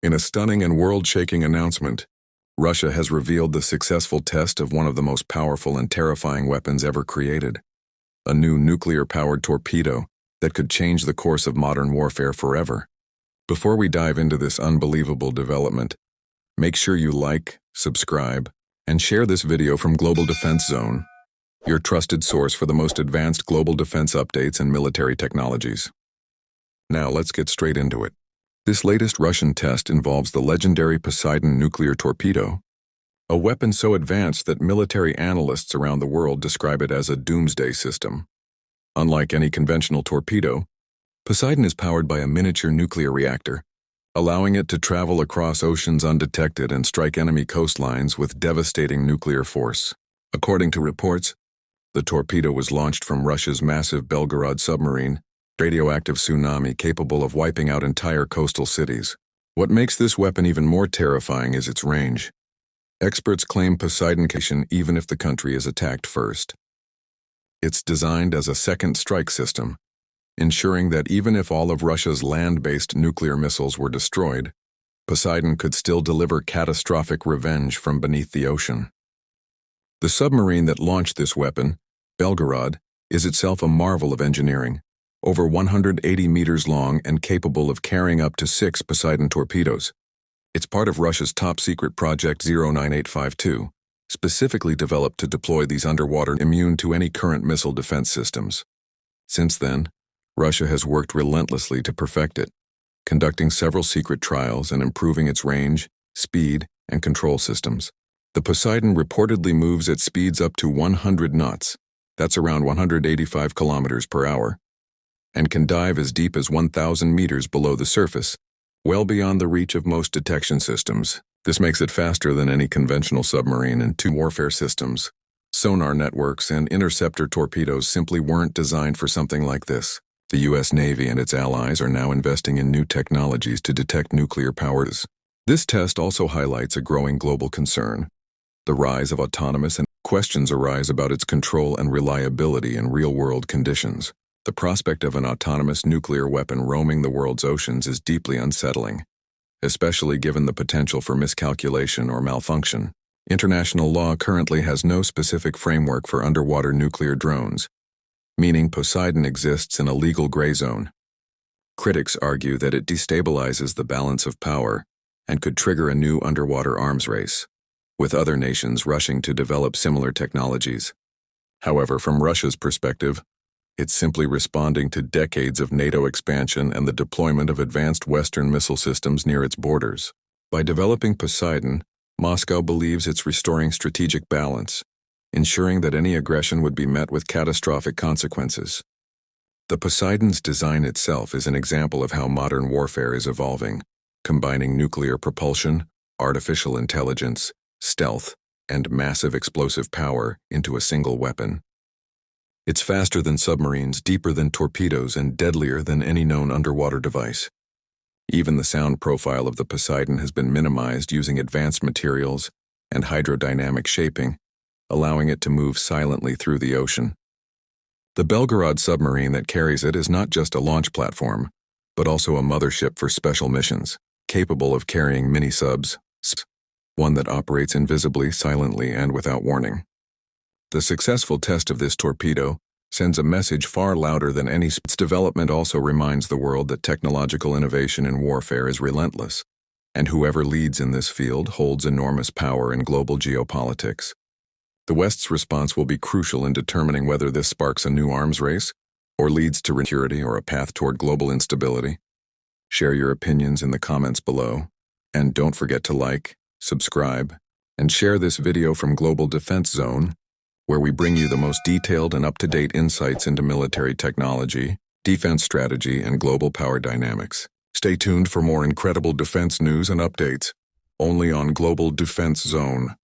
In a stunning and world-shaking announcement, Russia has revealed the successful test of one of the most powerful and terrifying weapons ever created, a new nuclear-powered torpedo that could change the course of modern warfare forever. Before we dive into this unbelievable development, make sure you like, subscribe, and share this video from Global Defense Zone, your trusted source for the most advanced global defense updates and military technologies. Now let's get straight into it. This latest Russian test involves the legendary Poseidon nuclear torpedo, a weapon so advanced that military analysts around the world describe it as a doomsday system. Unlike any conventional torpedo, Poseidon is powered by a miniature nuclear reactor, allowing it to travel across oceans undetected and strike enemy coastlines with devastating nuclear force. According to reports, the torpedo was launched from Russia's massive Belgorod submarine, radioactive tsunami capable of wiping out entire coastal cities. What makes this weapon even more terrifying is its range. Experts claim Poseidon can even if the country is attacked first. It's designed as a second strike system, ensuring that even if all of Russia's land-based nuclear missiles were destroyed, Poseidon could still deliver catastrophic revenge from beneath the ocean. The submarine that launched this weapon, Belgorod, is itself a marvel of engineering, over 180 meters long and capable of carrying up to 6 Poseidon torpedoes. It's part of Russia's top-secret Project 09852, specifically developed to deploy these underwater immune to any current missile defense systems. Since then, Russia has worked relentlessly to perfect it, conducting several secret trials and improving its range, speed, and control systems. The Poseidon reportedly moves at speeds up to 100 knots, that's around 185 kilometers per hour, and can dive as deep as 1,000 meters below the surface, well beyond the reach of most detection systems. This makes it faster than any conventional submarine and two warfare systems. Sonar networks and interceptor torpedoes simply weren't designed for something like this. The U.S. Navy and its allies are now investing in new technologies to detect nuclear powers. This test also highlights a growing global concern, the rise of autonomous, and questions arise about its control and reliability in real-world conditions. The prospect of an autonomous nuclear weapon roaming the world's oceans is deeply unsettling, especially given the potential for miscalculation or malfunction. International law currently has no specific framework for underwater nuclear drones, meaning Poseidon exists in a legal gray zone. Critics argue that it destabilizes the balance of power and could trigger a new underwater arms race, with other nations rushing to develop similar technologies. However, from Russia's perspective, it's simply responding to decades of NATO expansion and the deployment of advanced Western missile systems near its borders. By developing Poseidon, Moscow believes it's restoring strategic balance, ensuring that any aggression would be met with catastrophic consequences. The Poseidon's design itself is an example of how modern warfare is evolving, combining nuclear propulsion, artificial intelligence, stealth, and massive explosive power into a single weapon. It's faster than submarines, deeper than torpedoes, and deadlier than any known underwater device. Even the sound profile of the Poseidon has been minimized using advanced materials and hydrodynamic shaping, allowing it to move silently through the ocean. The Belgorod submarine that carries it is not just a launch platform, but also a mothership for special missions, capable of carrying mini-subs, one that operates invisibly, silently, and without warning. The successful test of this torpedo sends a message far louder than any. Its development also reminds the world that technological innovation in warfare is relentless, and whoever leads in this field holds enormous power in global geopolitics. The West's response will be crucial in determining whether this sparks a new arms race, or leads to security or a path toward global instability. Share your opinions in the comments below, and don't forget to like, subscribe, and share this video from Global Defense Zone, where we bring you the most detailed and up-to-date insights into military technology, defense strategy, and global power dynamics. Stay tuned for more incredible defense news and updates, only on Global Defense Zone.